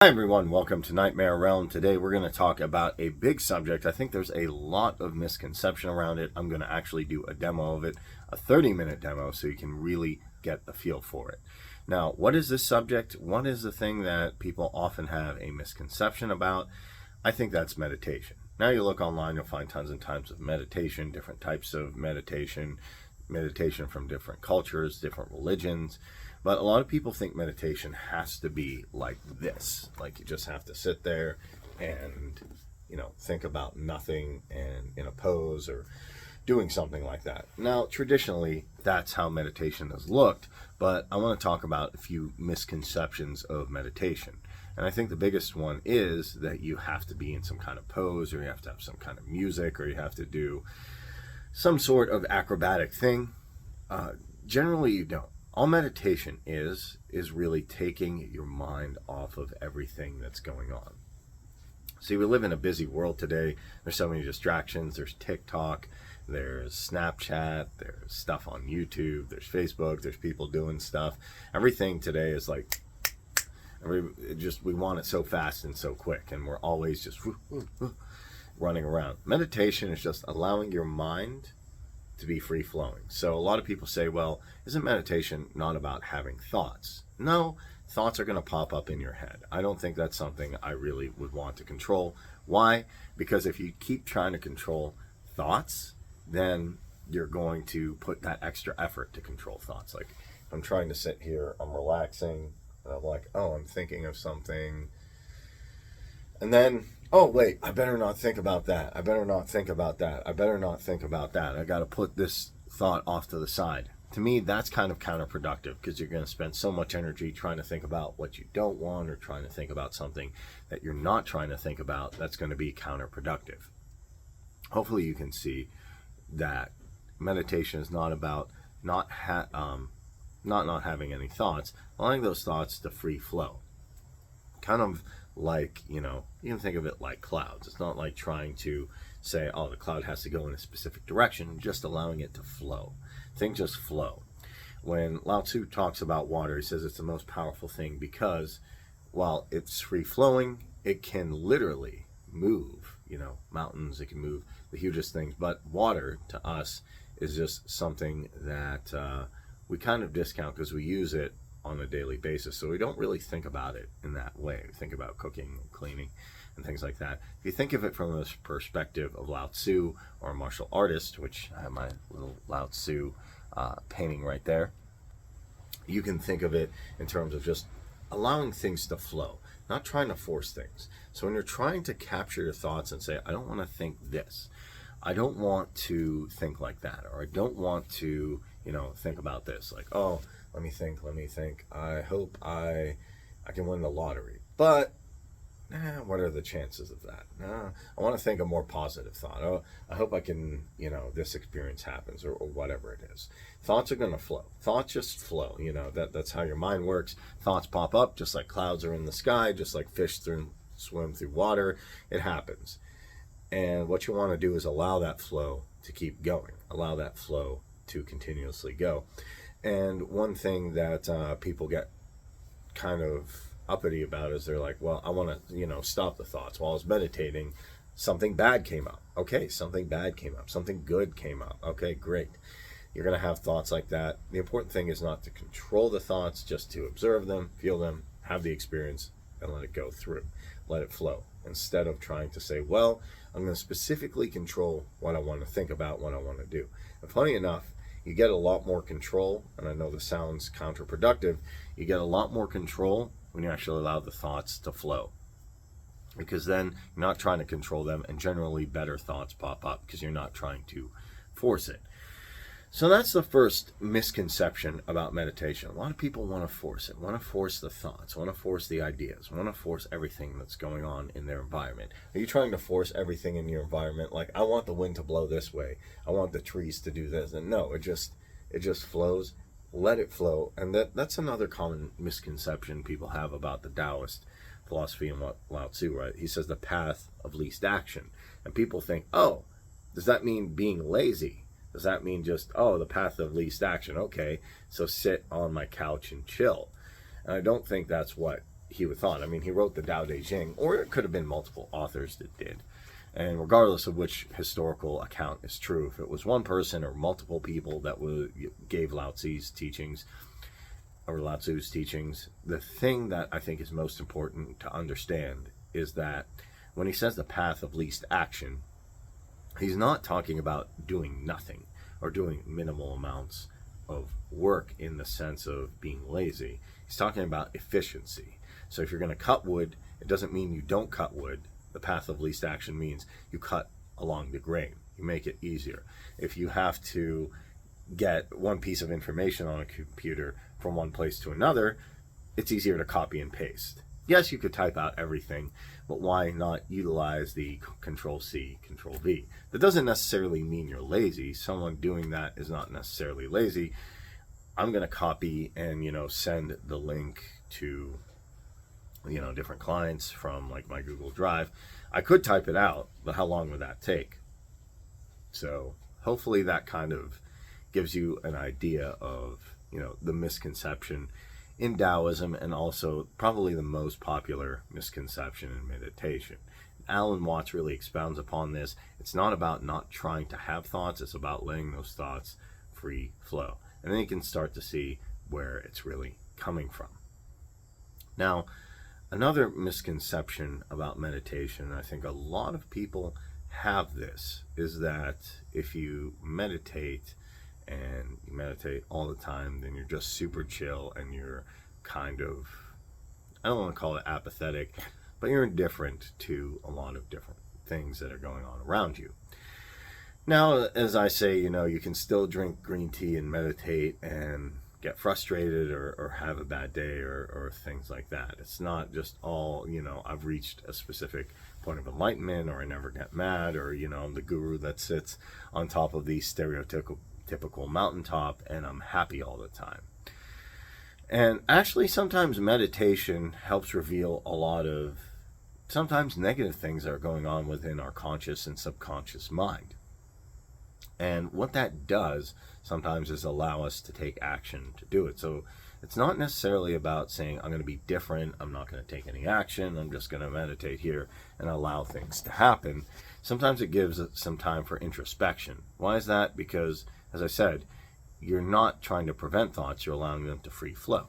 Hi everyone, welcome to Nightmare Realm. Today we're going to talk about a big subject. I think there's a lot of misconception around it. I'm going to actually do a demo of it, a 30-minute demo, so you can really get the feel for it. Now, what is this subject? What is the thing that people often have a misconception about? I think that's meditation. Now you look online, you'll find tons and tons of meditation, different types of meditation from different cultures, different religions. But a lot of people think meditation has to be like this. Like you just have to sit there and, think about nothing and in a pose or doing something like that. Now, traditionally, that's how meditation has looked, but I want to talk about a few misconceptions of meditation. And I think the biggest one is that you have to be in some kind of pose, or you have to have some kind of music, or you have to do some sort of acrobatic thing. Generally, you don't. All meditation is really taking your mind off of everything that's going on. See, we live in a busy world today. There's so many distractions. There's TikTok, there's Snapchat, there's stuff on YouTube, there's Facebook, there's people doing stuff. Everything today is like, we want it so fast and so quick, and we're always just running around. Meditation is just allowing your mind to be free flowing. So a lot of people say, well, isn't meditation not about having thoughts? No, thoughts are going to pop up in your head. I don't think that's something I really would want to control. Why? Because if you keep trying to control thoughts, then you're going to put that extra effort to control thoughts. Like if I'm trying to sit here, I'm relaxing, and I'm like, oh, I'm thinking of something. And then, oh, wait, I better not think about that. I better not think about that. I better not think about that. I got to put this thought off to the side. To me, that's kind of counterproductive, because you're going to spend so much energy trying to think about what you don't want, or trying to think about something that you're not trying to think about. That's going to be counterproductive. Hopefully you can see that meditation is not about not having any thoughts, allowing those thoughts to free flow. Kind of like, you can think of it like clouds. It's not like trying to say, oh, the cloud has to go in a specific direction, just allowing it to flow. Things just flow. When Lao Tzu talks about water, he says it's the most powerful thing because while it's free flowing, it can literally move, mountains, it can move the hugest things. But water to us is just something that we kind of discount because we use it on a daily basis, so we don't really think about it in that way. We think about cooking and cleaning and things like that. If you think of it from the perspective of Lao Tzu or a martial artist, which I have my little Lao Tzu painting right there, you can think of it in terms of just allowing things to flow, not trying to force things. So when you're trying to capture your thoughts and say, I don't want to think this, I don't want to think like that, or I don't want to, think about this, like, oh, let me think. I hope I can win the lottery. But, what are the chances of that? I want to think a more positive thought. Oh, I hope I can, this experience happens, or whatever it is. Thoughts are going to flow. Thoughts just flow. That's how your mind works. Thoughts pop up just like clouds are in the sky, just like fish swim through water. It happens. And what you want to do is allow that flow to keep going. Allow that flow to continuously go. And one thing that people get kind of uppity about is they're like, well, I want to, stop the thoughts. While I was meditating, something bad came up. Okay, something bad came up. Something good came up. Okay, great. You're going to have thoughts like that. The important thing is not to control the thoughts, just to observe them, feel them, have the experience, and let it go through. Let it flow. Instead of trying to say, well, I'm going to specifically control what I want to think about, what I want to do. And funny enough, you get a lot more control, and I know this sounds counterproductive, you get a lot more control when you actually allow the thoughts to flow. Because then you're not trying to control them, and generally better thoughts pop up because you're not trying to force it. So that's the first misconception about meditation. A lot of people want to force it, want to force the thoughts, want to force the ideas, want to force everything that's going on in their environment. Are you trying to force everything in your environment? Like, I want the wind to blow this way. I want the trees to do this. And no, it just flows. Let it flow. And that's another common misconception people have about the Taoist philosophy and what Lao Tzu, right? He says the path of least action. And people think, oh, does that mean being lazy? Does that mean just, oh, the path of least action? Okay, so sit on my couch and chill. And I don't think that's what he would thought. I mean, he wrote the Tao Te Ching, or it could have been multiple authors that did. And regardless of which historical account is true, if it was one person or multiple people that gave Lao Tzu's teachings, the thing that I think is most important to understand is that when he says the path of least action, he's not talking about doing nothing or doing minimal amounts of work in the sense of being lazy. He's talking about efficiency. So if you're going to cut wood, it doesn't mean you don't cut wood. The path of least action means you cut along the grain. You make it easier. If you have to get one piece of information on a computer from one place to another, it's easier to copy and paste. Yes, you could type out everything, but why not utilize the Control-C, Control-V? That doesn't necessarily mean you're lazy. Someone doing that is not necessarily lazy. I'm going to copy and, send the link to, different clients from like my Google Drive. I could type it out, but how long would that take? So hopefully that kind of gives you an idea of, the misconception in Taoism, and also probably the most popular misconception in meditation. Alan Watts really expounds upon this. It's not about not trying to have thoughts, it's about letting those thoughts free flow. And then you can start to see where it's really coming from. Now, another misconception about meditation, I think a lot of people have this, is that if you meditate and you meditate all the time, then you're just super chill and you're kind of, I don't want to call it apathetic, but you're indifferent to a lot of different things that are going on around you. Now, as I say, you can still drink green tea and meditate and get frustrated or have a bad day or things like that. It's not just all, I've reached a specific point of enlightenment, or I never get mad, or, I'm the guru that sits on top of the stereotypical mountaintop and I'm happy all the time. And actually, sometimes meditation helps reveal a lot of sometimes negative things that are going on within our conscious and subconscious mind. And what that does sometimes is allow us to take action to do it. So it's not necessarily about saying, I'm going to be different, I'm not going to take any action, I'm just going to meditate here and allow things to happen. Sometimes it gives it some time for introspection. Why is that? Because, as I said, you're not trying to prevent thoughts, you're allowing them to free flow.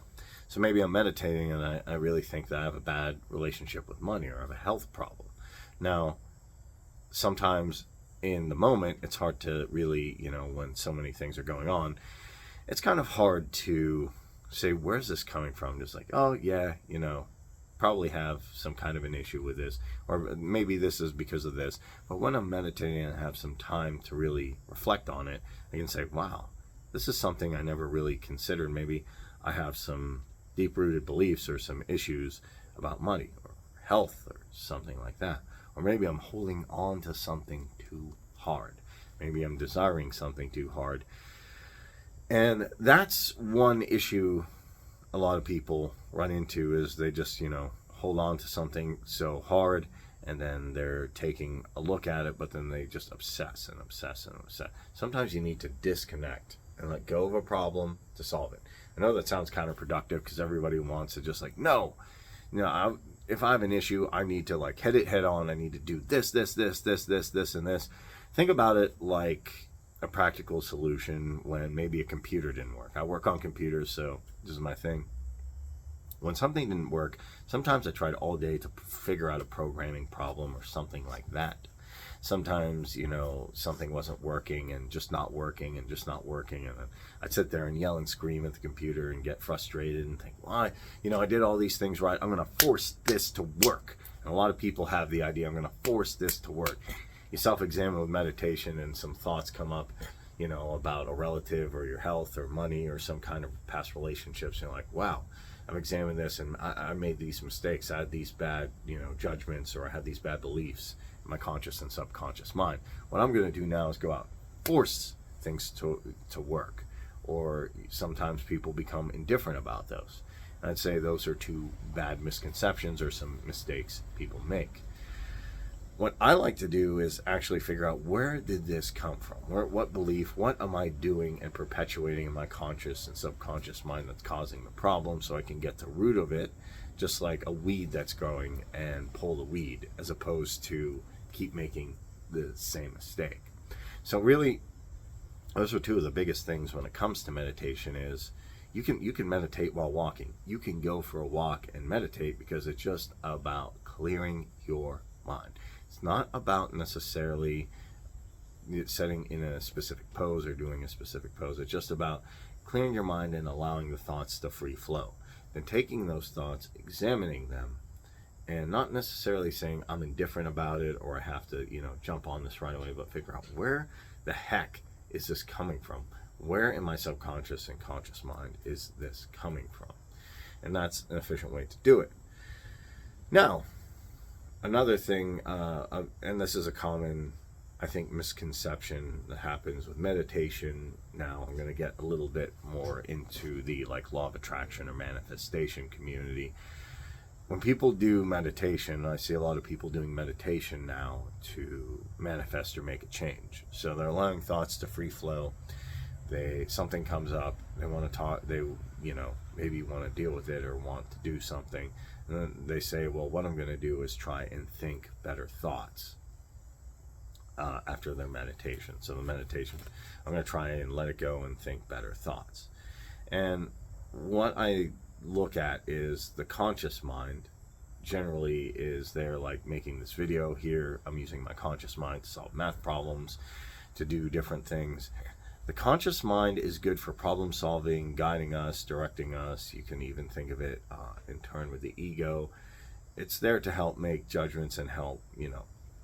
So maybe I'm meditating and I really think that I have a bad relationship with money or I have a health problem. Now, sometimes in the moment, it's hard to really, when so many things are going on, it's kind of hard to say, where's this coming from? Just like, oh yeah, probably have some kind of an issue with this, or maybe this is because of this. But when I'm meditating and I have some time to really reflect on it, I can say, wow, this is something I never really considered. Maybe I have some deep-rooted beliefs or some issues about money or health or something like that. Or maybe I'm holding on to something too hard. Maybe I'm desiring something too hard. And that's one issue a lot of people run into, is they just, hold on to something so hard, and then they're taking a look at it, but then they just obsess and obsess and obsess. Sometimes you need to disconnect and let go of a problem to solve it. I know that sounds counterproductive because everybody wants to just like, no, if I have an issue, I need to like hit it head on. I need to do this, and this. Think about it like a practical solution when maybe a computer didn't work. I work on computers, so this is my thing. When something didn't work, sometimes I tried all day to figure out a programming problem or something like that. Sometimes, something wasn't working and just not working. And then I'd sit there and yell and scream at the computer and get frustrated and think, why? I did all these things right. I'm going to force this to work. And a lot of people have the idea, I'm going to force this to work. You self-examine with meditation and some thoughts come up, about a relative or your health or money or some kind of past relationships. You're like, wow, I've examined this and I made these mistakes. I had these bad, judgments, or I had these bad beliefs in my conscious and subconscious mind. What I'm going to do now is go out, force things to work. Or sometimes people become indifferent about those. And I'd say those are two bad misconceptions or some mistakes people make. What I like to do is actually figure out, where did this come from? What belief, what am I doing and perpetuating in my conscious and subconscious mind that's causing the problem, so I can get to the root of it just like a weed that's growing, and pull the weed, as opposed to keep making the same mistake. So really, those are two of the biggest things when it comes to meditation. Is you can meditate while walking. You can go for a walk and meditate, because it's just about clearing your mind. It's not about necessarily setting in a specific pose or doing a specific pose. It's just about clearing your mind and allowing the thoughts to free flow. Then taking those thoughts, examining them, and not necessarily saying I'm indifferent about it, or I have to, jump on this right away, but figure out, where the heck is this coming from? Where in my subconscious and conscious mind is this coming from? And that's an efficient way to do it. Now, another thing, and this is a common, I think, misconception that happens with meditation. Now I'm going to get a little bit more into the law of attraction or manifestation community. When people do meditation, I see a lot of people doing meditation now to manifest or make a change. So they're allowing thoughts to free flow. Something comes up, they want to talk, they maybe want to deal with it or want to do something, and then they say, well, what I'm going to do is try and think better thoughts after their meditation. So the meditation, I'm going to try and let it go and think better thoughts. And what I look at is the conscious mind generally is there, like making this video here. I'm using my conscious mind to solve math problems, to do different things. The conscious mind is good for problem solving, guiding us, directing us. You can even think of it in turn with the ego. It's there to help make judgments and help,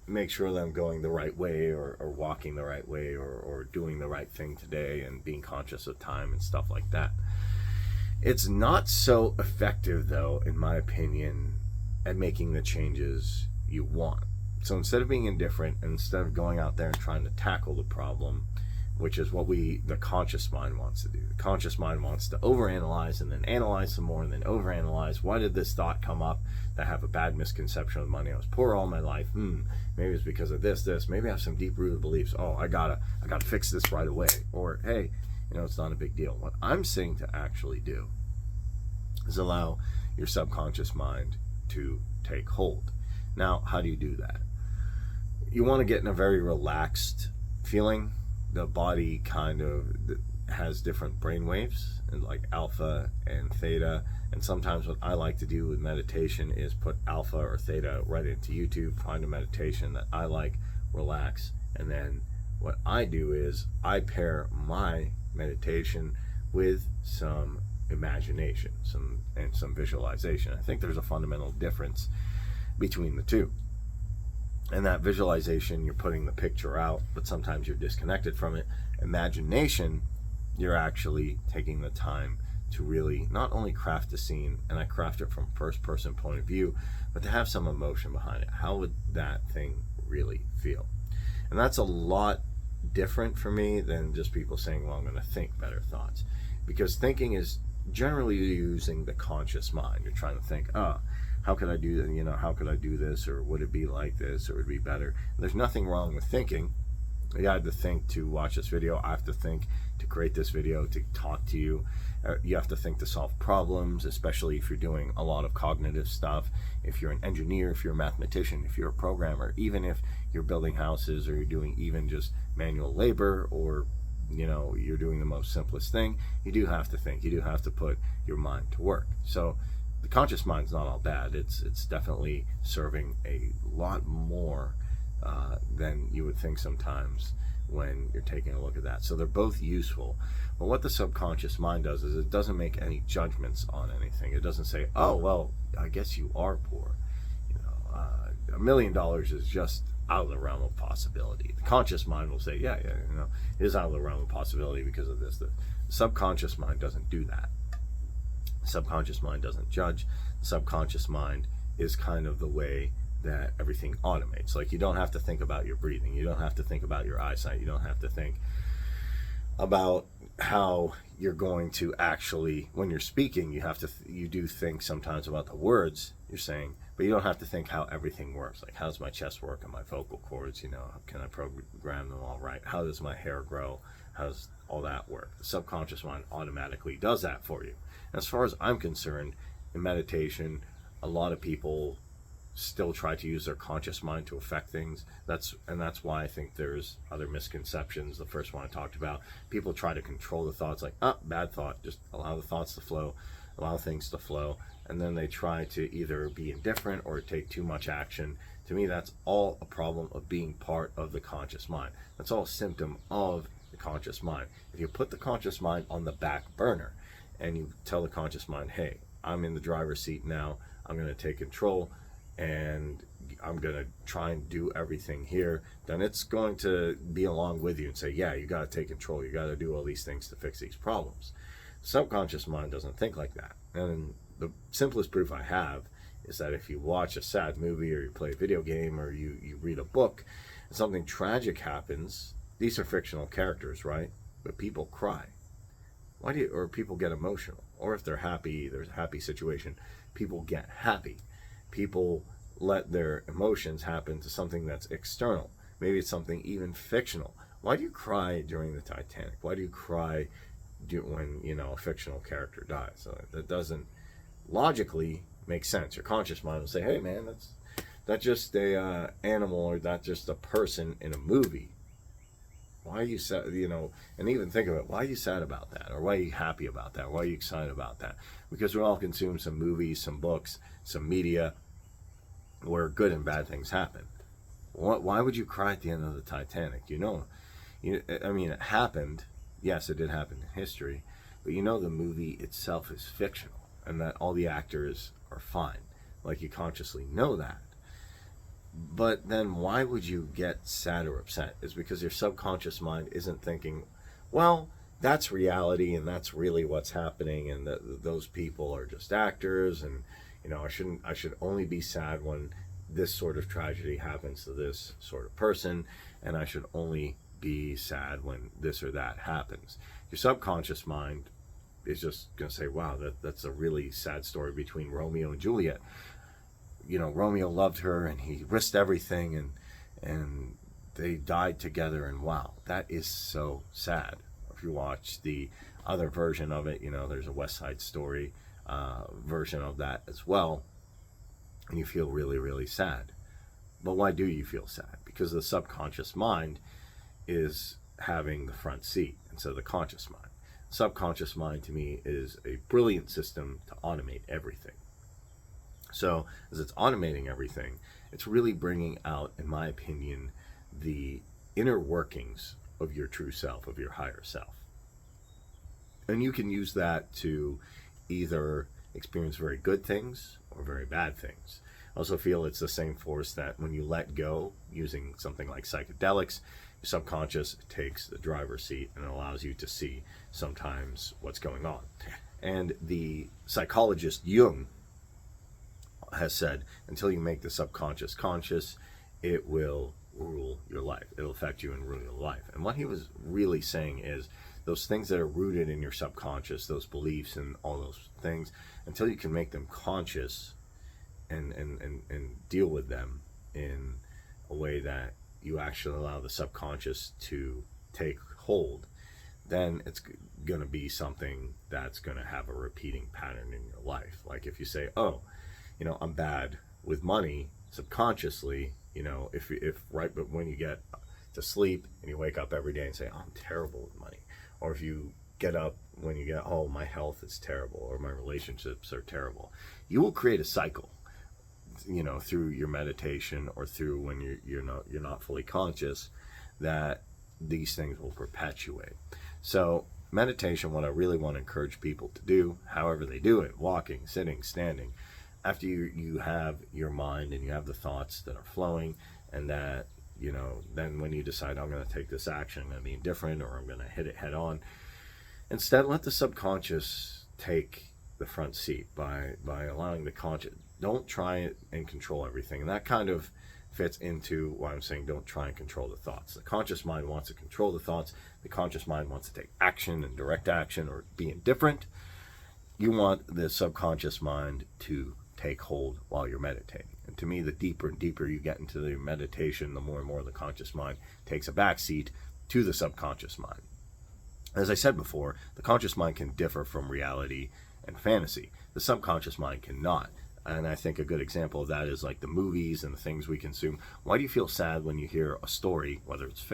make sure that I'm going the right way, or walking the right way, or doing the right thing today, and being conscious of time and stuff like that. It's not so effective, though, in my opinion, at making the changes you want. So instead of being indifferent, and instead of going out there and trying to tackle the problem, which is what the conscious mind wants to do. The conscious mind wants to overanalyze, and then analyze some more, and then overanalyze. Why did this thought come up? That I have a bad misconception of money. I was poor all my life. Maybe it's because of this. Maybe I have some deep-rooted beliefs. Oh, I gotta fix this right away. Or, hey, it's not a big deal. What I'm saying to actually do is allow your subconscious mind to take hold. Now, how do you do that? You want to get in a very relaxed feeling. The body kind of has different brain waves, and like alpha and theta. And sometimes what I like to do with meditation is put alpha or theta right into YouTube, find a meditation that I like, relax, and then what I do is I pair my meditation with some imagination, some visualization. I think there's a fundamental difference between the two. And that visualization, you're putting the picture out, but sometimes you're disconnected from it. Imagination, you're actually taking the time to really not only craft the scene, and I craft it from first person point of view, but to have some emotion behind it. How would that thing really feel? And that's a lot different for me than just people saying, well, I'm going to think better thoughts. Because thinking is generally using the conscious mind. You're trying to think, how could I do that? How could I do this? Or would it be like this? Or would it be better? And there's nothing wrong with thinking. You have to think to watch this video. I have to think to create this video, to talk to you. You have to think to solve problems, especially if you're doing a lot of cognitive stuff. If you're an engineer, if you're a mathematician, if you're a programmer, even if you're building houses, or you're doing even just manual labor, or you're doing the most simplest thing, you do have to think. You do have to put your mind to work. So the conscious mind's not all bad. It's definitely serving a lot more than you would think sometimes when you're taking a look at that. So they're both useful. But what the subconscious mind does is it doesn't make any judgments on anything. It doesn't say, oh, well, I guess you are poor. $1 million is just out of the realm of possibility. The conscious mind will say, yeah, it is out of the realm of possibility because of this. The subconscious mind doesn't do that. The subconscious mind doesn't judge. The subconscious mind is kind of the way that everything automates. Like, you don't have to think about your breathing. You don't have to think about your eyesight. You don't have to think about how you're going to actually, when you're speaking, you do think sometimes about the words you're saying, but you don't have to think how everything works. Like, how does my chest work and my vocal cords? Can I program them all right? How does my hair grow? How does all that work? The subconscious mind automatically does that for you. And as far as I'm concerned, in meditation, a lot of people still try to use their conscious mind to affect things. That's why I think there's other misconceptions. The first one I talked about, people try to control the thoughts, like, bad thought, just allow the thoughts to flow, allow things to flow, and then they try to either be indifferent or take too much action. To me, that's all a problem of being part of the conscious mind. That's all a symptom of the conscious mind. If you put the conscious mind on the back burner and you tell the conscious mind, hey, I'm in the driver's seat now, I'm going to take control, and I'm going to try and do everything here, then it's going to be along with you and say, yeah, you got to take control. You got to do all these things to fix these problems. The subconscious mind doesn't think like that. And the simplest proof I have is that if you watch a sad movie or you play a video game or you read a book and something tragic happens, these are fictional characters, right? But people cry. Or people get emotional. Or if they're happy, there's a happy situation, people get happy. People let their emotions happen to something that's external. Maybe it's something even fictional. Why do you cry during the Titanic? Why do you cry when a fictional character dies? So that doesn't logically make sense. Your conscious mind will say, "Hey, man, that's just a animal, or that's just a person in a movie. Why are you sad?" And even think of it. Why are you sad about that? Or why are you happy about that? Why are you excited about that? Because we all consume some movies, some books, some media, where good and bad things happen. Why would you cry at the end of the Titanic? It happened. Yes, it did happen in history, but the movie itself is fictional, and that all the actors are fine. Like, you consciously know that. But then why would you get sad or upset? It's because your subconscious mind isn't thinking, well, that's reality and that's really what's happening, and those people are just actors, and I should only be sad when this sort of tragedy happens to this sort of person, and I should only be sad when this or that happens. Your subconscious mind is just going to say, wow, that's a really sad story between Romeo and Juliet. Romeo loved her and he risked everything, and they died together, and wow, that is so sad. If you watch the other version of it, there's a West Side Story version of that as well, and you feel really, really sad. But why do you feel sad? Because the subconscious mind is having the front seat instead of the conscious mind. Subconscious mind, to me, is a brilliant system to automate everything. So as it's automating everything, it's really bringing out, in my opinion, the inner workings of your true self, of your higher self. And you can use that to either experience very good things or very bad things. I also feel it's the same force that when you let go using something like psychedelics, your subconscious takes the driver's seat and allows you to see sometimes what's going on. And the psychologist Jung has said, until you make the subconscious conscious, it will rule your life. It'll affect you and rule your life. And what he was really saying is, those things that are rooted in your subconscious, those beliefs and all those things, until you can make them conscious and deal with them in a way that you actually allow the subconscious to take hold, then it's going to be something that's going to have a repeating pattern in your life. Like if you say, oh, I'm bad with money, subconsciously, if right, but when you get to sleep and you wake up every day and say, oh, I'm terrible with money. Or if you get up when you get, oh, my health is terrible, or my relationships are terrible, you will create a cycle, through your meditation or through when you're not fully conscious, that these things will perpetuate. So meditation, what I really want to encourage people to do, however they do it, walking, sitting, standing, after you have your mind and you have the thoughts that are flowing, and that then when you decide, I'm going to take this action, I'm going to be indifferent, or I'm going to hit it head on, instead let the subconscious take the front seat by allowing the conscious. Don't try and control everything. And that kind of fits into why I'm saying don't try and control the thoughts. The conscious mind wants to control the thoughts. The conscious mind wants to take action and direct action or be indifferent. You want the subconscious mind to take hold while you're meditating. And to me, the deeper and deeper you get into the meditation, the more and more the conscious mind takes a backseat to the subconscious mind. As I said before, the conscious mind can differ from reality and fantasy. The subconscious mind cannot. And I think a good example of that is like the movies and the things we consume. Why do you feel sad when you hear a story, whether it's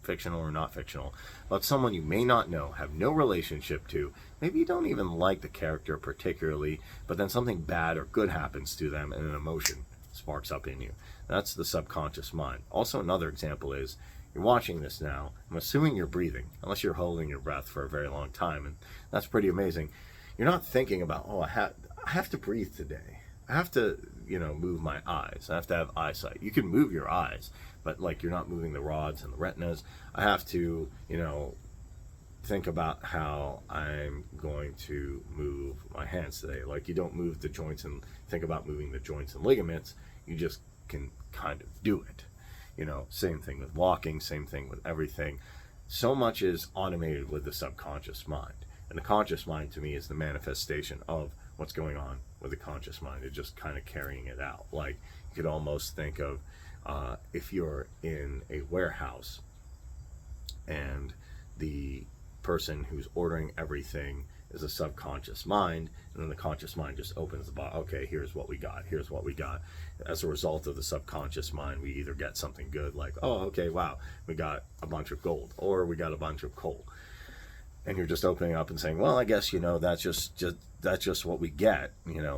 fictional or not fictional, about someone you may not know, have no relationship to, maybe you don't even like the character particularly, but then something bad or good happens to them and an emotion sparks up in you? That's the subconscious mind. Also, another example is you're watching this now. I'm assuming you're breathing, unless you're holding your breath for a very long time, and that's pretty amazing. You're not thinking about, oh, I have to breathe today. I have to, move my eyes. I have to have eyesight. You can move your eyes, but like you're not moving the rods and the retinas. I have to, think about how I'm going to move my hands today. Like you don't move the joints and think about moving the joints and ligaments. You just can kind of do it. Same thing with walking, same thing with everything. So much is automated with the subconscious mind. And the conscious mind to me is the manifestation of what's going on with the conscious mind. It's just kind of carrying it out. Like you could almost think of if you're in a warehouse and the person who's ordering everything is a subconscious mind, and then the conscious mind just opens the box. Okay, here's what we got. Here's what we got. As a result of the subconscious mind, we either get something good, like, oh, okay, wow, we got a bunch of gold, or we got a bunch of coal. And you're just opening up and saying, well, I guess that's just what we get,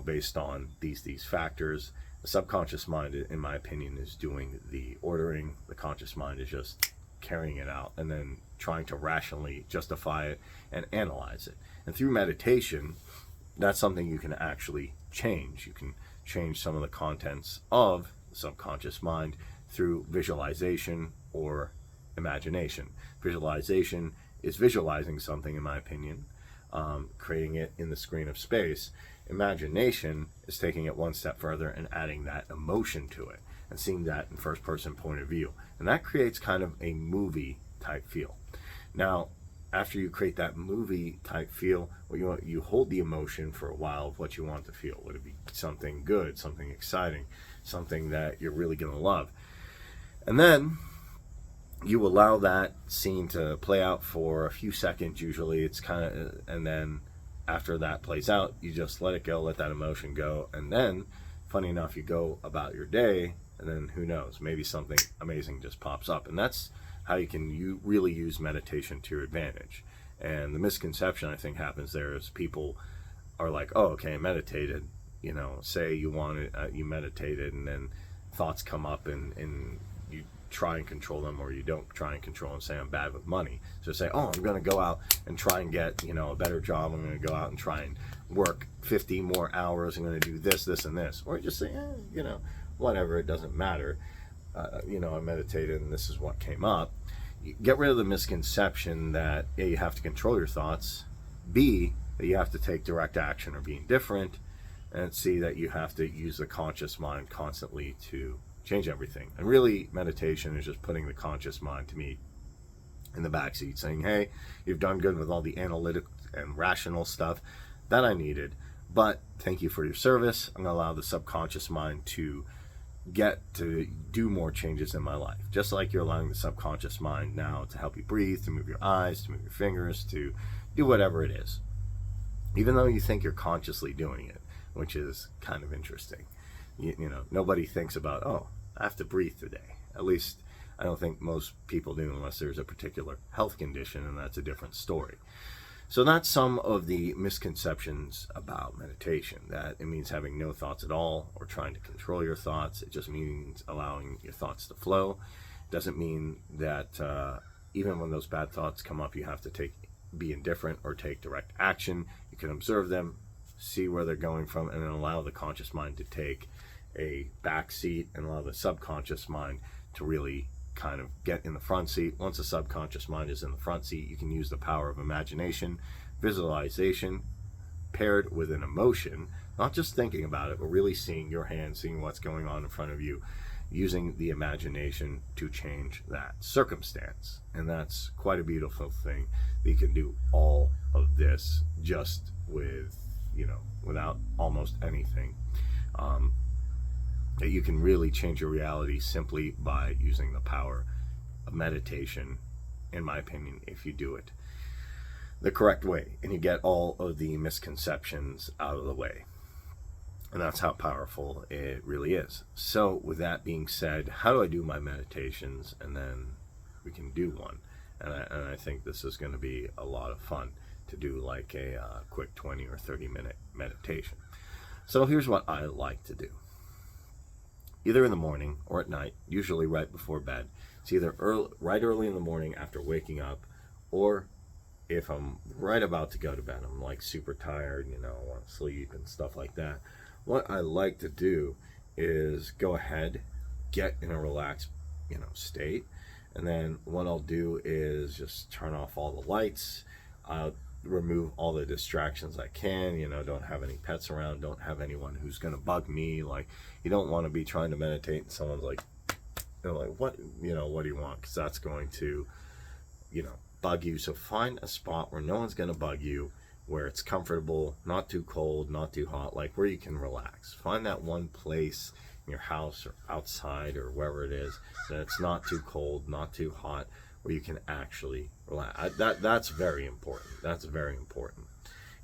based on these factors. The subconscious mind, in my opinion, is doing the ordering. The conscious mind is just carrying it out and then trying to rationally justify it and analyze it. And through meditation, that's something you can actually change. You can change some of the contents of the subconscious mind through visualization or imagination. Visualization is visualizing something, in my opinion, creating it in the screen of space. Imagination is taking it one step further and adding that emotion to it and seeing that in first person point of view. And that creates kind of a movie type feel. Now, after you create that movie type feel, you hold the emotion for a while of what you want to feel. Would it be something good, something exciting, something that you're really going to love? And then you allow that scene to play out for a few seconds. Usually it's kind of, and then after that plays out, you just let it go, let that emotion go. And then, funny enough, you go about your day, and then who knows, maybe something amazing just pops up. And that's how you really use meditation to your advantage. And the misconception I think happens there is people are like, oh, okay, I meditated. Say you meditated, and then thoughts come up, and you try and control them, or you don't try and control them. Say I'm bad with money, so say, oh, I'm going to go out and try and get a better job. I'm going to go out and try and work 50 more hours. I'm going to do this, and this. Or just say, whatever, it doesn't matter. I meditated and this is what came up. You get rid of the misconception that A, you have to control your thoughts, B, that you have to take direct action or be indifferent, and C, that you have to use the conscious mind constantly to change everything. And really, meditation is just putting the conscious mind, to me, in the backseat, saying, hey, you've done good with all the analytic and rational stuff that I needed, but thank you for your service. I'm going to allow the subconscious mind to get to do more changes in my life. Just like you're allowing the subconscious mind now to help you breathe, to move your eyes, to move your fingers, to do whatever it is. Even though you think you're consciously doing it, which is kind of interesting. Nobody thinks about, oh, I have to breathe today. At least I don't think most people do, unless there's a particular health condition, and that's a different story. So that's some of the misconceptions about meditation, that it means having no thoughts at all or trying to control your thoughts. It just means allowing your thoughts to flow. It doesn't mean that even when those bad thoughts come up, you have to be indifferent or take direct action. You can observe them, see where they're going from, and then allow the conscious mind to take a back seat and allow the subconscious mind to really kind of get in the front seat. Once the subconscious mind is in the front seat, you can use the power of imagination, visualization, paired with an emotion, not just thinking about it, but really seeing your hand, seeing what's going on in front of you, using the imagination to change that circumstance. And that's quite a beautiful thing, that you can do all of this just with, without almost anything. That you can really change your reality simply by using the power of meditation, in my opinion, if you do it the correct way and you get all of the misconceptions out of the way. And that's how powerful it really is. So, with that being said, how do I do my meditations? And then we can do one. And I think this is going to be a lot of fun to do like a quick 20 or 30-minute meditation. So, here's what I like to do. Either in the morning or at night, usually right before bed. It's either right early in the morning after waking up, or if I'm right about to go to bed, I'm like super tired, I want to sleep and stuff like that. What I like to do is go ahead, get in a relaxed, state, and then what I'll do is just turn off all the lights, remove all the distractions I can. Don't have any pets around, don't have anyone who's gonna bug me. Like, you don't want to be trying to meditate and someone's like, what do you want? Because that's going to, bug you. So find a spot where no one's gonna bug you, where it's comfortable, not too cold, not too hot, like where you can relax. Find that one place in your house or outside or wherever it is that it's not too cold, not too hot, where you can actually relax. That's very important. That's very important.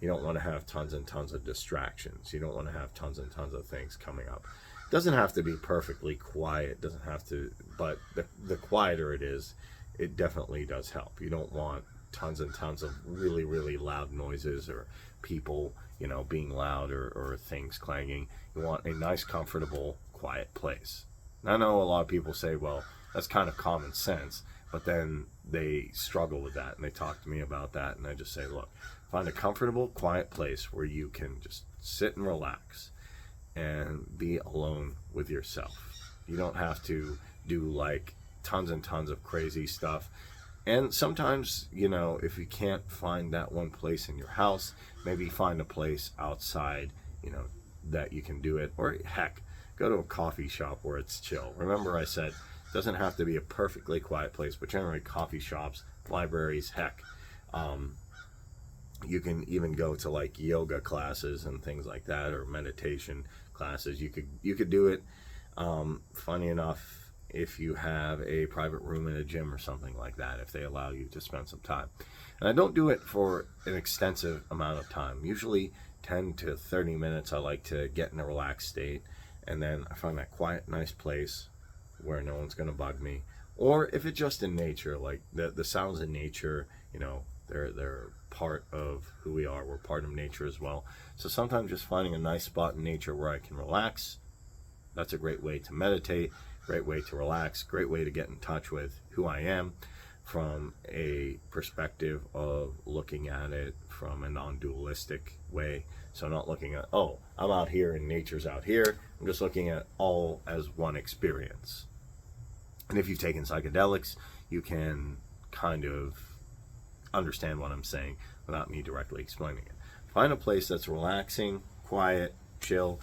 You don't want to have tons and tons of distractions. You don't want to have tons and tons of things coming up. It doesn't have to be perfectly quiet. Doesn't have to, but the quieter it is, it definitely does help. You don't want tons and tons of really, really loud noises or people, being loud or things clanging. You want a nice, comfortable, quiet place. And I know a lot of people say, well, that's kind of common sense, but then they struggle with that and they talk to me about that, and I just say, look, find a comfortable, quiet place where you can just sit and relax and be alone with yourself. You don't have to do like tons and tons of crazy stuff. And sometimes, if you can't find that one place in your house, maybe find a place outside, that you can do it. Or heck, go to a coffee shop where it's chill. Remember I said, it doesn't have to be a perfectly quiet place, but generally coffee shops, libraries, heck. You can even go to like yoga classes and things like that, or meditation classes. You could do it, funny enough, if you have a private room in a gym or something like that, if they allow you to spend some time. And I don't do it for an extensive amount of time. Usually 10 to 30 minutes I like to get in a relaxed state, and then I find that quiet, nice place where no one's going to bug me. Or if it's just in nature, like the sounds in nature, they're part of who we are. We're part of nature as well. So sometimes just finding a nice spot in nature where I can relax, that's a great way to meditate, great way to relax, great way to get in touch with who I am from a perspective of looking at it from a non-dualistic way. So not looking at, oh, I'm out here and nature's out here. I'm just looking at all as one experience. And if you've taken psychedelics, you can kind of understand what I'm saying without me directly explaining it. Find a place that's relaxing, quiet, chill,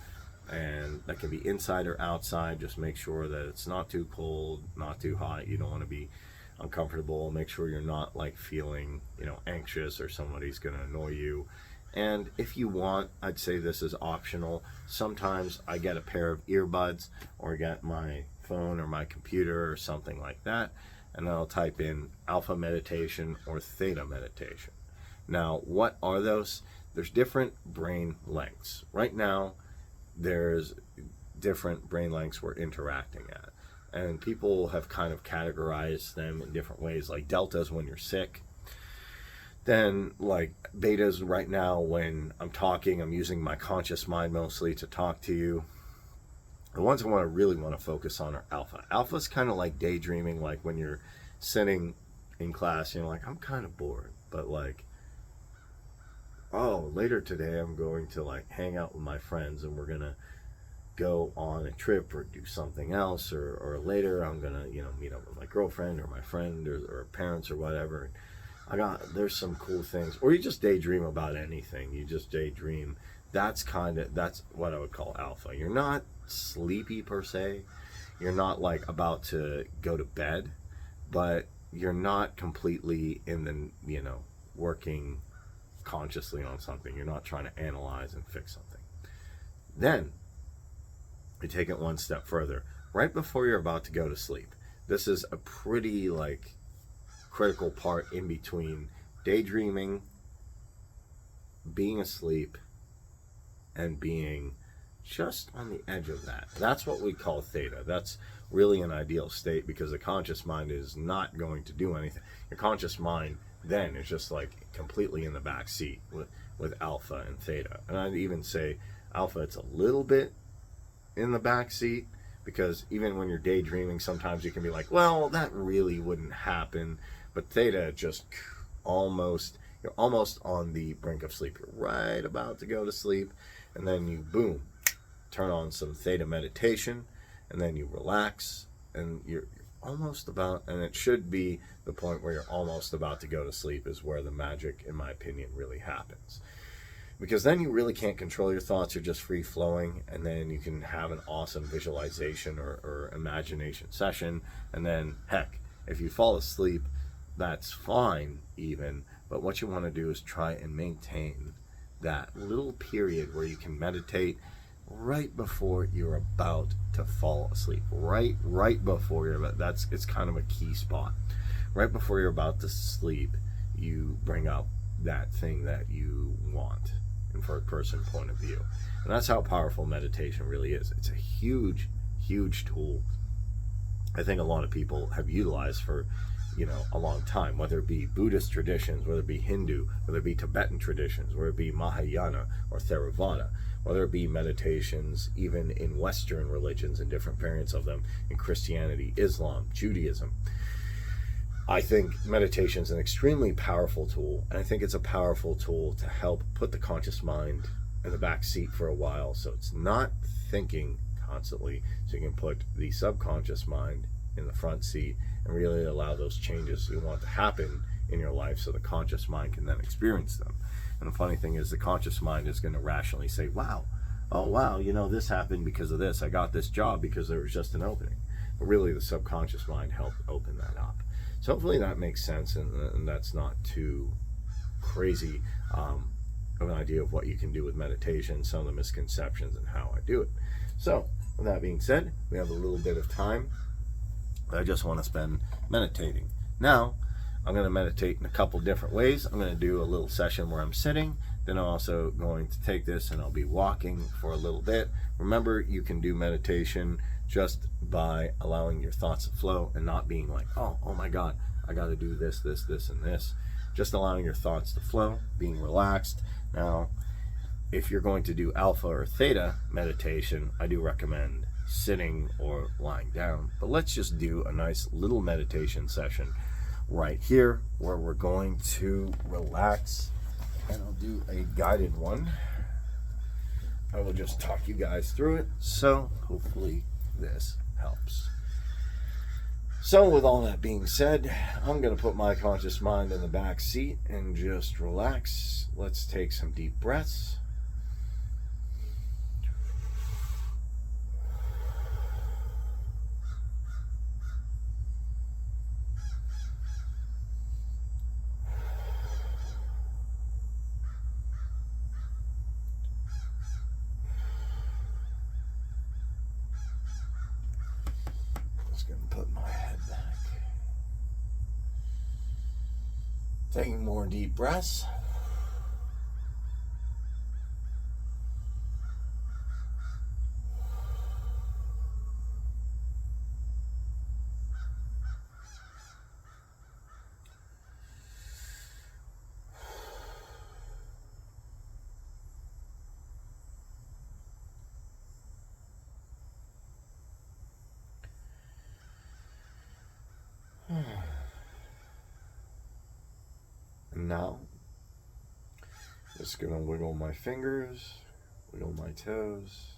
and that can be inside or outside. Just make sure that it's not too cold, not too hot. You don't want to be uncomfortable. Make sure you're not like feeling, anxious or somebody's going to annoy you. And if you want, I'd say this is optional. Sometimes I get a pair of earbuds or get my phone or my computer or something like that, and I'll type in alpha meditation or theta meditation. Now, what are those? There's different brain lengths. Right now, there's different brain lengths we're interacting at, and people have kind of categorized them in different ways, like deltas when you're sick, then like betas right now when I'm talking, I'm using my conscious mind mostly to talk to you. The ones I really want to focus on are alpha. Alpha's kind of like daydreaming, like when you're sitting in class, like, I'm kind of bored, but like, oh, later today I'm going to like hang out with my friends and we're gonna go on a trip or do something else, or later I'm gonna meet up with my girlfriend or my friend or parents or whatever. There's some cool things. Or you just daydream about anything. You just daydream. That's what I would call alpha. You're not sleepy per se. You're not like about to go to bed, but you're not completely in the working consciously on something. You're not trying to analyze and fix something. Then you take it one step further. Right before you're about to go to sleep, this is a pretty like critical part in between daydreaming, being asleep, and being just on the edge of that. That's what we call theta. That's really an ideal state because the conscious mind is not going to do anything. Your conscious mind then is just like completely in the back seat with alpha and theta. And I'd even say alpha, it's a little bit in the back seat because even when you're daydreaming, sometimes you can be like, well, that really wouldn't happen. But theta just you're almost on the brink of sleep. You're right about to go to sleep, and then you, boom, turn on some theta meditation, and then you relax, and you're almost about, and it should be the point where you're almost about to go to sleep is where the magic, in my opinion, really happens. Because then you really can't control your thoughts, you're just free flowing, and then you can have an awesome visualization or imagination session, and then, heck, if you fall asleep, that's fine even, but what you want to do is try and maintain that little period where you can meditate right before you're about to fall asleep. Right before you're about, it's kind of a key spot. Right before you're about to sleep, you bring up that thing that you want in first person point of view. And that's how powerful meditation really is. It's a huge tool I think a lot of people have utilized for a long time, whether it be Buddhist traditions, whether it be Hindu, whether it be Tibetan traditions, whether it be Mahayana or Theravada, whether it be meditations even in Western religions and different variants of them, in Christianity, Islam, Judaism. I think meditation is an extremely powerful tool, and I think it's a powerful tool to help put the conscious mind in the back seat for a while so it's not thinking constantly, so you can put the subconscious mind in the front seat and really allow those changes you want to happen in your life so the conscious mind can then experience them. And the funny thing is the conscious mind is going to rationally say, wow, this happened because of this. I got this job because there was just an opening. But really the subconscious mind helped open that up. So hopefully that makes sense and that's not too crazy of an idea of what you can do with meditation, some of the misconceptions and how I do it. So with that being said, we have a little bit of time I just want to spend meditating. Now, I'm going to meditate in a couple different ways. I'm going to do a little session where I'm sitting. Then I'm also going to take this and I'll be walking for a little bit. Remember, you can do meditation just by allowing your thoughts to flow and not being like, oh my God, I got to do this, and this. Just allowing your thoughts to flow, being relaxed. Now, if you're going to do alpha or theta meditation, I do recommend sitting or lying down, but let's just do a nice little meditation session right here where we're going to relax, and I'll do a guided one. I will just talk you guys through it, so hopefully this helps. So with all that being said, I'm going to put my conscious mind in the back seat and just relax. Let's take some deep breaths. Put my head back. Taking more deep breaths. And now, just gonna wiggle my fingers, wiggle my toes,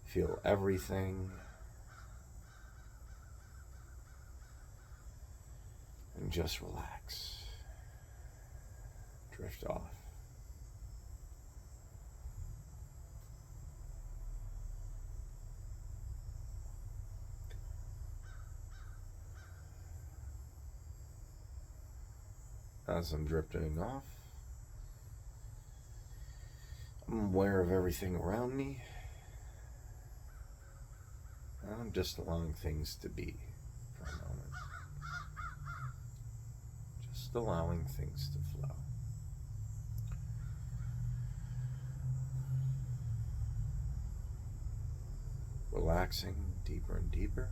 feel everything, and just relax. Drift off. As I'm drifting off, I'm aware of everything around me, and I'm just allowing things to be for a moment. Just allowing things to flow. relaxing deeper and deeper.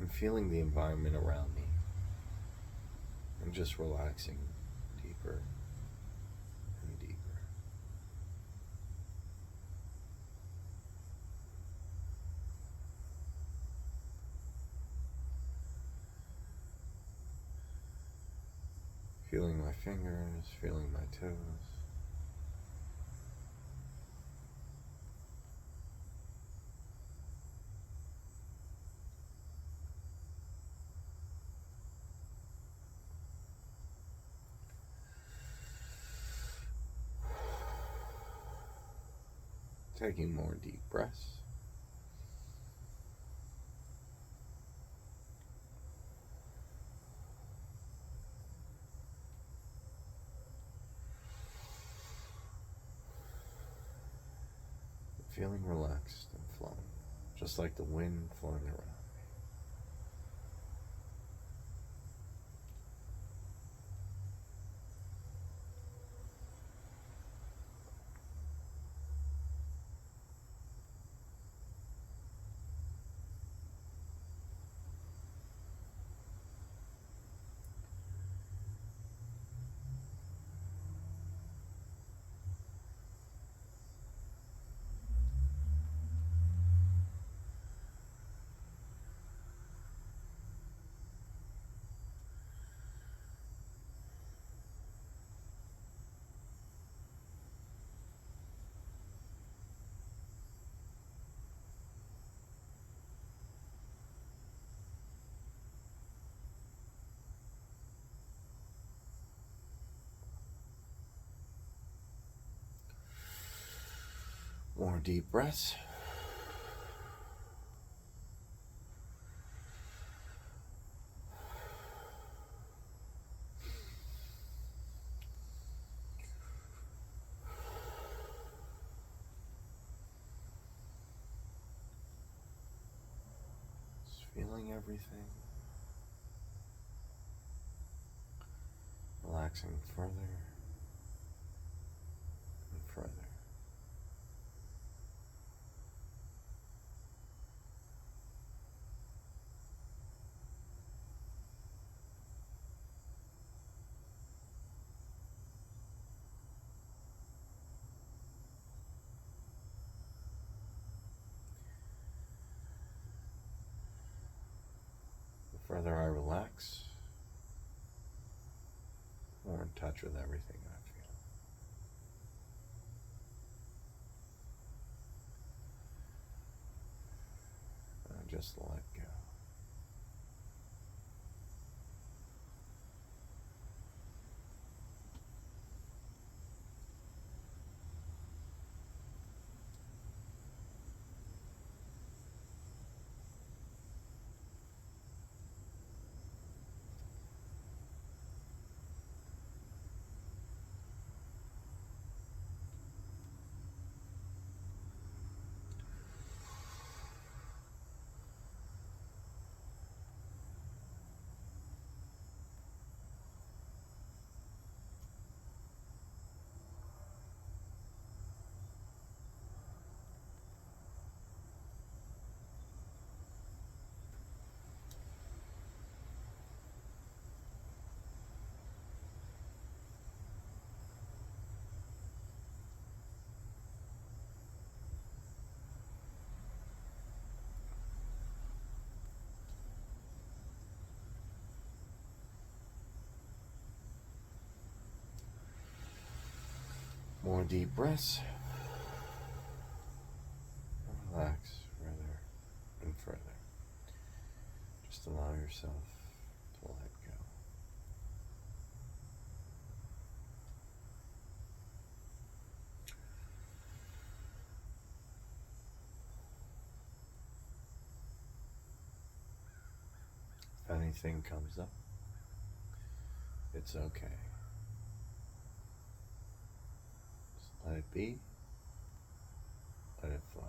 And feeling the environment around me. And just relaxing deeper and deeper. Feeling my fingers, feeling my toes. Taking more deep breaths. Feeling relaxed and flowing, just like the wind flowing around. More deep breaths. Just feeling everything. Relaxing further and further. The further I relax, more in touch with everything I feel. And just let go. More deep breaths. Relax further and further. Just allow yourself to let go. If anything comes up, it's okay. Just let it be. Let it flow.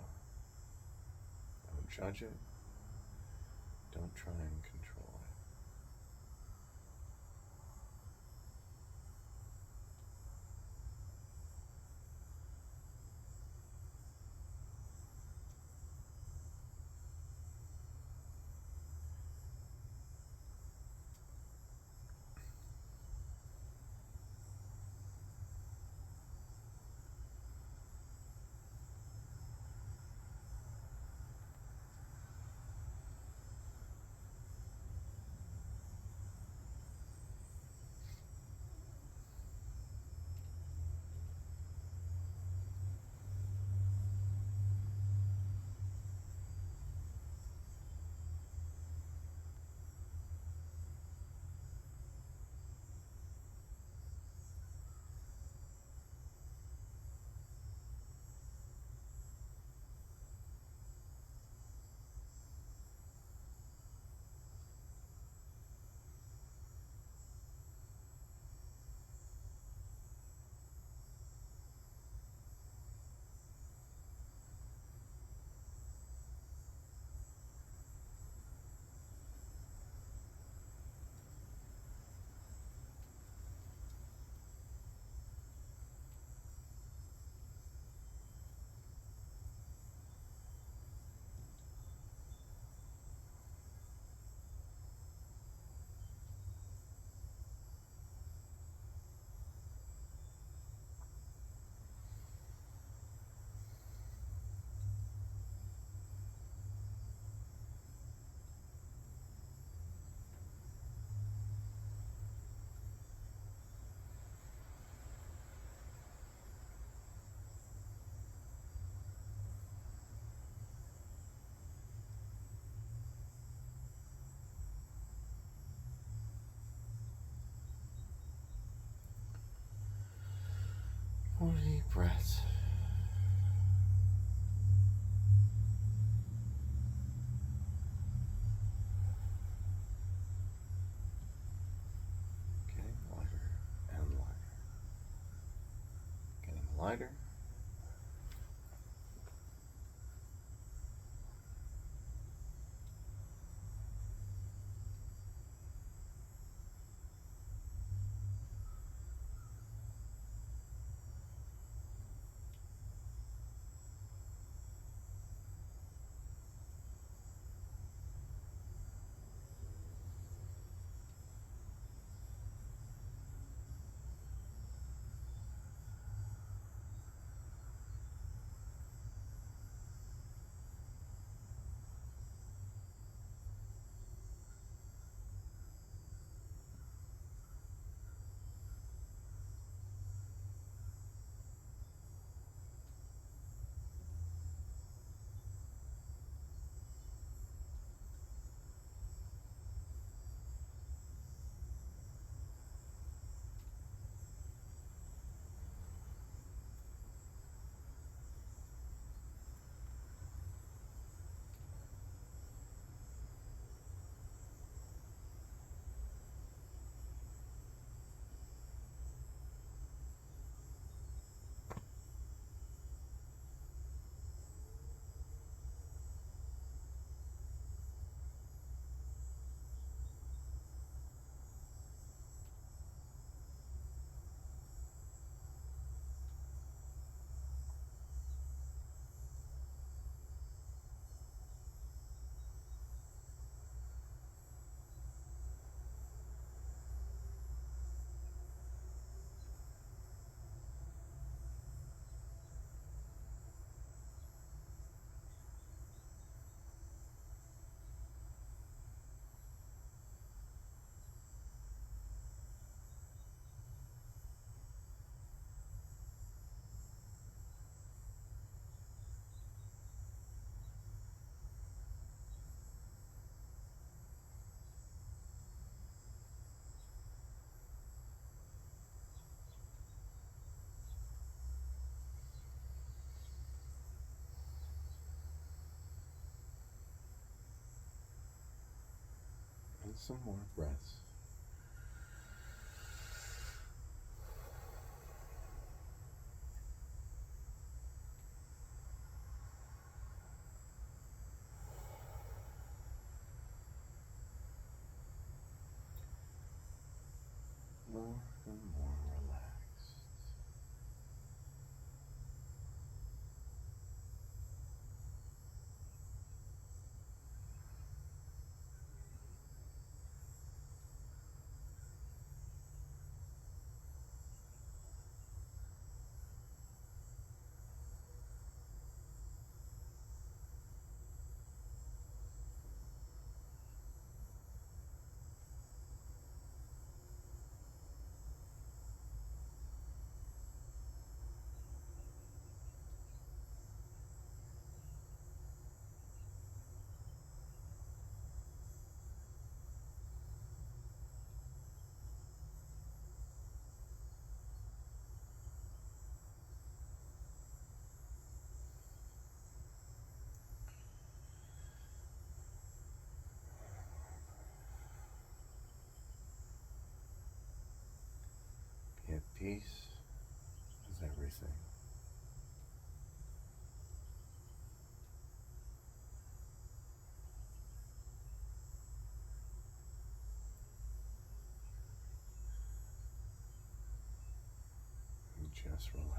Don't judge it. Don't try and control it. More deep breaths. Getting lighter and lighter. Getting lighter. And some more breaths. everything. And just relax.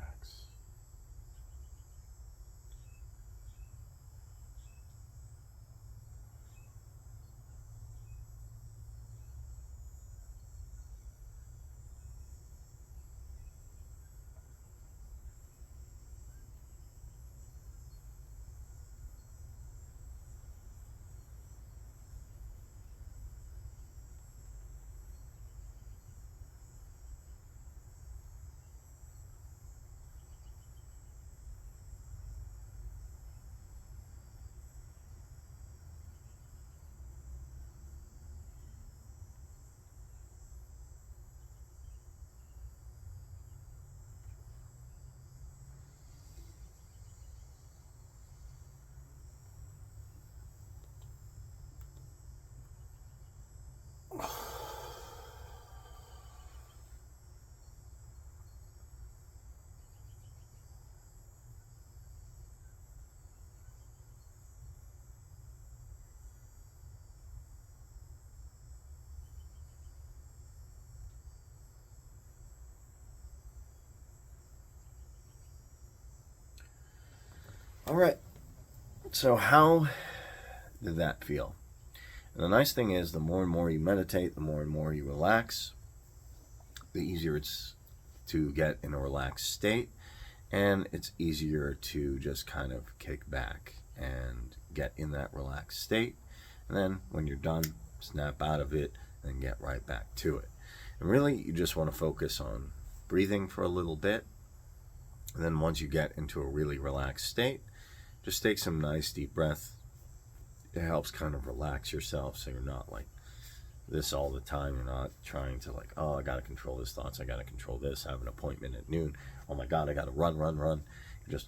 All right. So how did that feel? And the nice thing is, the more and more you meditate, the more and more you relax, the easier it's to get in a relaxed state, and it's easier to just kind of kick back and get in that relaxed state. And then when you're done, snap out of it and get right back to it. And really, you just want to focus on breathing for a little bit. And then once you get into a really relaxed state, just take some nice deep breath. It helps kind of relax yourself so you're not like this all the time. You're not trying to like, oh, I got to control these thoughts. I got to control this. I have an appointment at noon. Oh my God, I got to run. You just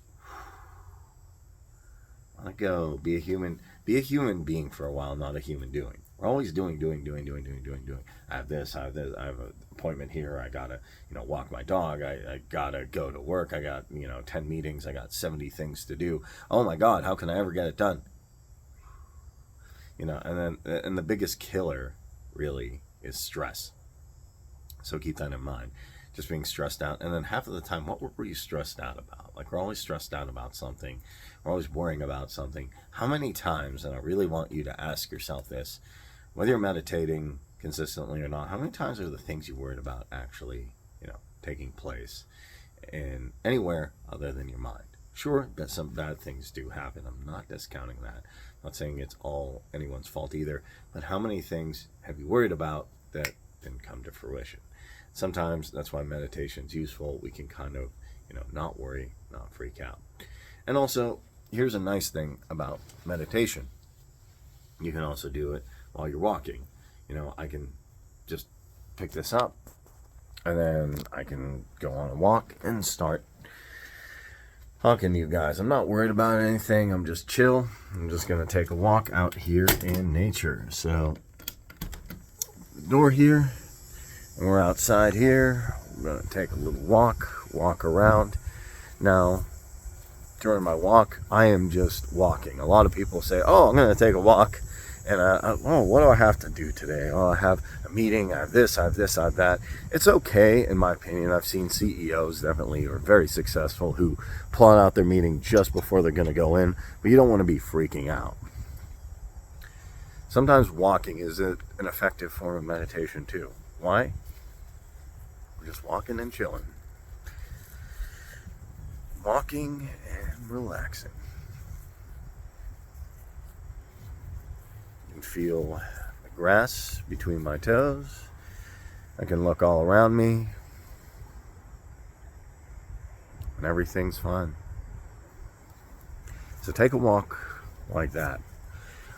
let go. Be a human being for a while, not a human doing. We're always doing. I have this. I have an appointment here. I gotta, walk my dog. I gotta go to work. I got, 10 meetings. I got 70 things to do. Oh my God, how can I ever get it done? And the biggest killer really is stress. So keep that in mind. Just being stressed out. And then half of the time, what were you stressed out about? Like, we're always stressed out about something. We're always worrying about something. How many times, and I really want you to ask yourself this, whether you're meditating consistently or not, how many times are the things you worried about actually, taking place in anywhere other than your mind? Sure, that some bad things do happen. I'm not discounting that. I'm not saying it's all anyone's fault either. But how many things have you worried about that didn't come to fruition? Sometimes that's why meditation's useful. We can kind of, not worry, not freak out. And also, here's a nice thing about meditation. You can also do it while you're walking. I can just pick this up, and then I can go on a walk and start talking to you guys. I'm not worried about anything. I'm just chill. I'm just going to take a walk out here in nature. So, the door here, and we're outside here. I'm going to take a little walk around. Now, during my walk, I am just walking. A lot of people say, oh, I'm going to take a walk. And, what do I have to do today? Oh, I have a meeting, I have this, I have that. It's okay, in my opinion. I've seen CEOs definitely who are very successful who plot out their meeting just before they're going to go in. But you don't want to be freaking out. Sometimes walking is an effective form of meditation too. Why? We're just walking and chilling. Walking and relaxing. I can feel the grass between my toes. I can look all around me. And everything's fine. So take a walk like that.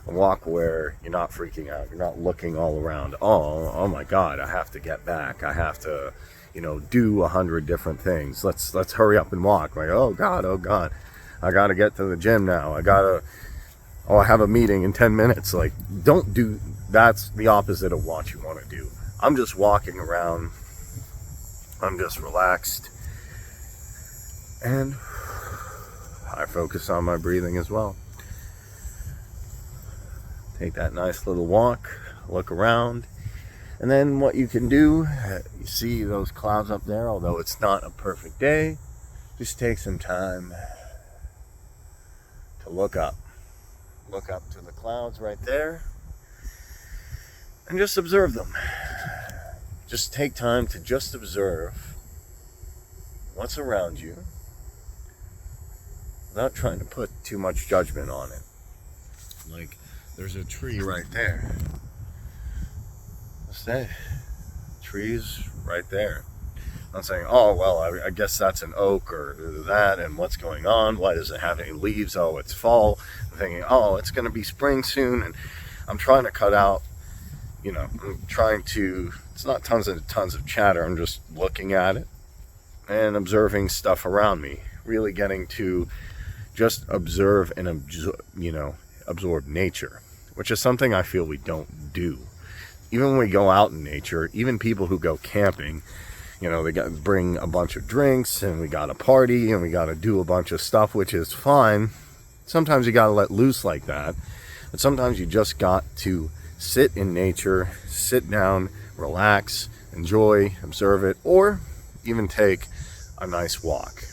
A walk where you're not freaking out. You're not looking all around. Oh my God, I have to get back. I have to, do 100 different things. Let's hurry up and walk. Like, oh God. I got to get to the gym now. I have a meeting in 10 minutes. Like, don't do, that's the opposite of what you want to do. I'm just walking around. I'm just relaxed. And I focus on my breathing as well. Take that nice little walk, look around, and then what you can do, you see those clouds up there, although it's not a perfect day, just take some time to look up. Look up to the clouds right there and just observe them. Just take time to just observe what's around you without trying to put too much judgment on it. Like, there's a tree right there. What's that? Trees right there. I'm not saying, oh, well, I guess that's an oak or that, and what's going on? Why does it have any leaves? Oh, it's fall. I'm thinking, oh, it's going to be spring soon, and I'm trying to cut out, it's not tons of chatter. I'm just looking at it and observing stuff around me, really getting to just observe and absorb nature, which is something I feel we don't do. Even when we go out in nature, even people who go camping, they bring a bunch of drinks and we got to party and we got to do a bunch of stuff, which is fine. Sometimes you got to let loose like that, but sometimes you just got to sit in nature, sit down, relax, enjoy, observe it, or even take a nice walk.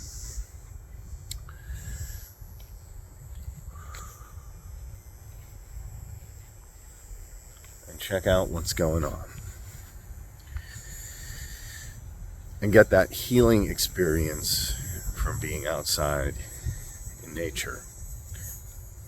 And check out what's going on. And get that healing experience from being outside in nature.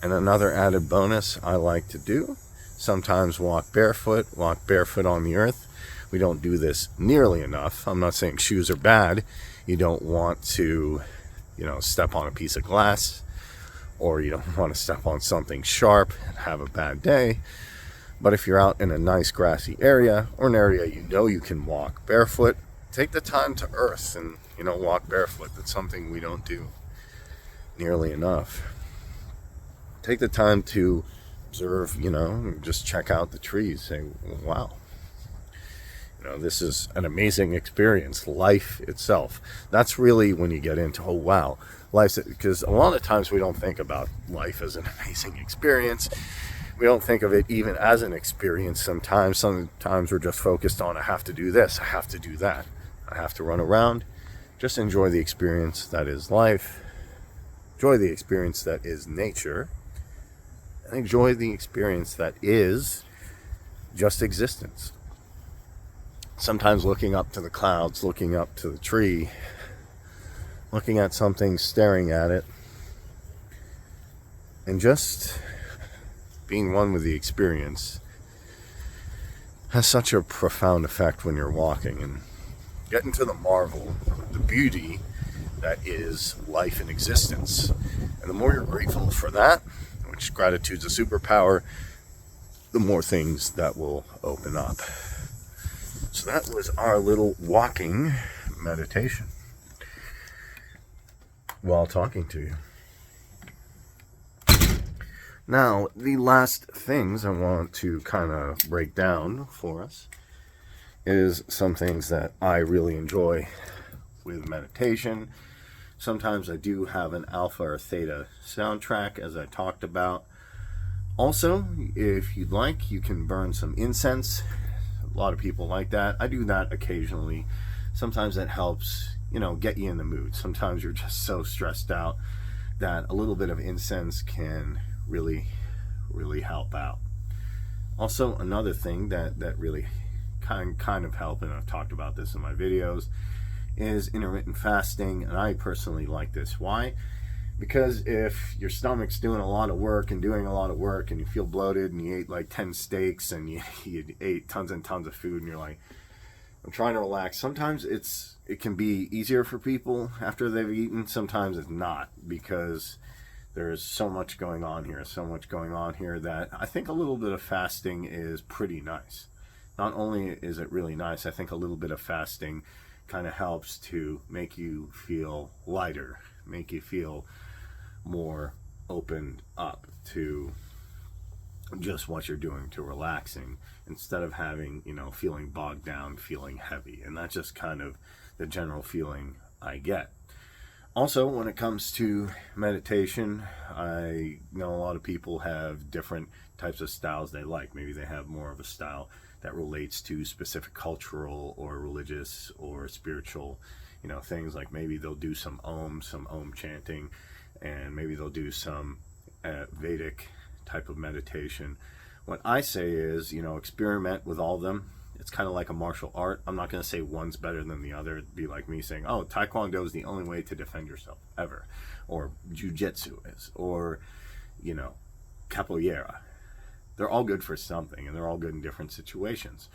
And another added bonus I like to do, sometimes walk barefoot on the earth. We don't do this nearly enough. I'm not saying shoes are bad. You don't want to, step on a piece of glass, or you don't want to step on something sharp and have a bad day. But if you're out in a nice grassy area, or an area you can walk barefoot, take the time to earth and, walk barefoot. That's something we don't do nearly enough. Take the time to observe, just check out the trees. Say, wow, this is an amazing experience. Life itself. That's really when you get into, oh, wow, life. Because a lot of times we don't think about life as an amazing experience. We don't think of it even as an experience sometimes. Sometimes we're just focused on, I have to do this, I have to do that. I have to run around. Just enjoy the experience that is life. Enjoy the experience that is nature. And enjoy the experience that is just existence. Sometimes looking up to the clouds, looking up to the tree, looking at something, staring at it, and just being one with the experience has such a profound effect when you're walking and getting to the marvel, the beauty that is life and existence. And the more you're grateful for that, which gratitude's a superpower, the more things that will open up. So that was our little walking meditation while talking to you. Now, the last things I want to kind of break down for us is some things that I really enjoy with meditation. Sometimes I do have an alpha or theta soundtrack, as I talked about. Also, if you'd like, you can burn some incense. A lot of people like that. I do that occasionally. Sometimes that helps, get you in the mood. Sometimes you're just so stressed out that a little bit of incense can really help out. Also, another thing that really kind of help, and I've talked about this in my videos, is intermittent fasting. And I personally like this. Why? Because if your stomach's doing a lot of work and you feel bloated and you ate like 10 steaks and you ate tons and tons of food and you're like, I'm trying to relax. Sometimes it can be easier for people after they've eaten. Sometimes it's not, because there's so much going on here that I think a little bit of fasting is pretty nice. Not only is it really nice, I think a little bit of fasting kind of helps to make you feel lighter, make you feel more opened up to just what you're doing, to relaxing, instead of having, feeling bogged down, feeling heavy. And that's just kind of the general feeling I get. Also, when it comes to meditation, I know a lot of people have different types of styles they like. Maybe they have more of a style that relates to specific cultural or religious or spiritual, things. Like maybe they'll do some Om chanting, and maybe they'll do some Vedic type of meditation. What I say is, experiment with all of them. It's kind of like a martial art. I'm not going to say one's better than the other. It'd be like me saying, oh, Taekwondo is the only way to defend yourself ever. Or Jiu-Jitsu is. Or, Capoeira. They're all good for something, and they're all good in different situations.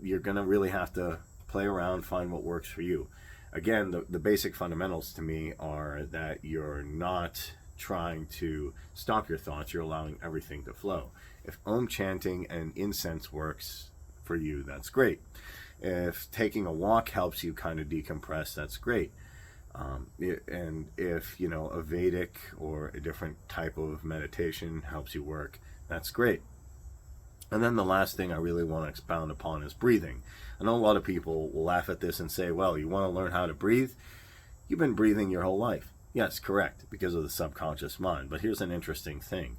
You're going to really have to play around, find what works for you. Again, the basic fundamentals to me are that you're not trying to stop your thoughts. You're allowing everything to flow. If Om chanting and incense works for you, that's great. If taking a walk helps you kind of decompress, that's great. And if a Vedic or a different type of meditation helps you work, that's great. And then the last thing I really want to expound upon is breathing. I know a lot of people will laugh at this and say, well, you want to learn how to breathe? You've been breathing your whole life. Yes, correct, because of the subconscious mind. But here's an interesting thing.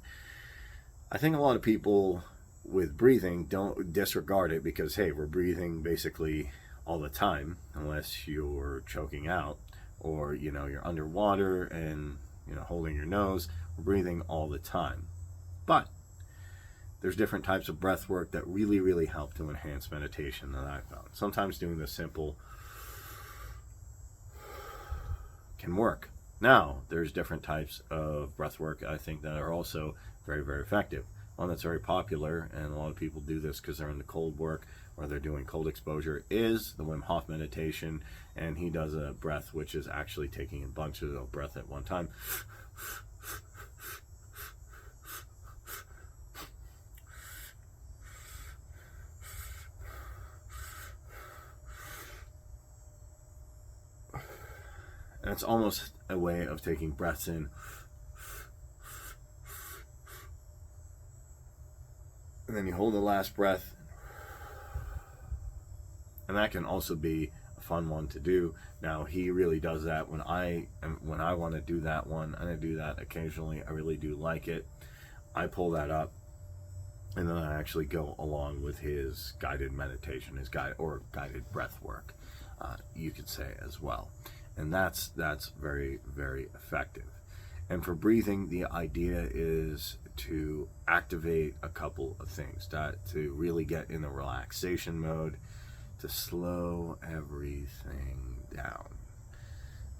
I think a lot of people with breathing don't disregard it because, hey, we're breathing basically all the time, unless you're choking out or, you're underwater and, holding your nose. We're breathing all the time. But there's different types of breath work that really, really help to enhance meditation that I found. Sometimes doing the simple can work. Now, there's different types of breath work I think that are also very, very effective. One that's very popular, and a lot of people do this because they're into cold work or they're doing cold exposure, is the Wim Hof meditation. And he does a breath which is actually taking in bunches of breath at one time. And it's almost a way of taking breaths in and then you hold the last breath, and that can also be a fun one to do. Now, he really does that when I want to do that one, and I do that occasionally. I really do like it. I pull that up, and then I actually go along with his guided meditation, his guided breath work, you could say as well. And that's very, very effective. And for breathing, the idea is to activate a couple of things, to really get in the relaxation mode, to slow everything down.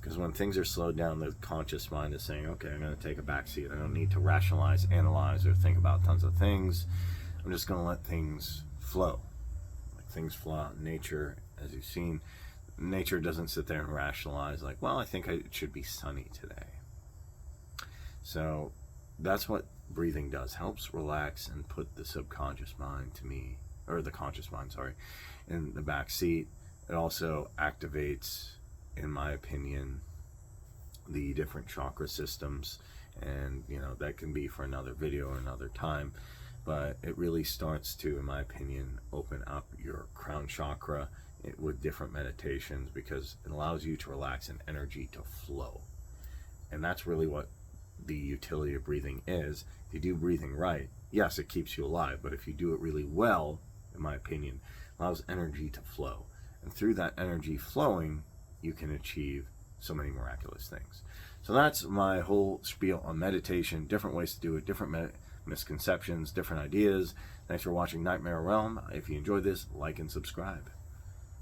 Because when things are slowed down, the conscious mind is saying, okay, I'm going to take a back seat. I don't need to rationalize, analyze, or think about tons of things. I'm just going to let things flow. Like things flow out in nature, as you've seen. Nature doesn't sit there and rationalize like, well, I think it should be sunny today. So that's what breathing does. Helps relax and put the subconscious mind the conscious mind, in the back seat. It also activates, in my opinion, the different chakra systems, and that can be for another video or another time, but it really starts to, in my opinion, open up your crown chakra with different meditations, because it allows you to relax and energy to flow. And that's really what the utility of breathing is. If you do breathing right, yes, it keeps you alive, but if you do it really well, in my opinion, it allows energy to flow. And through that energy flowing, you can achieve so many miraculous things. So that's my whole spiel on meditation, different ways to do it, different misconceptions, different ideas. Thanks for watching Nightmare Realm. If you enjoyed this, like and subscribe.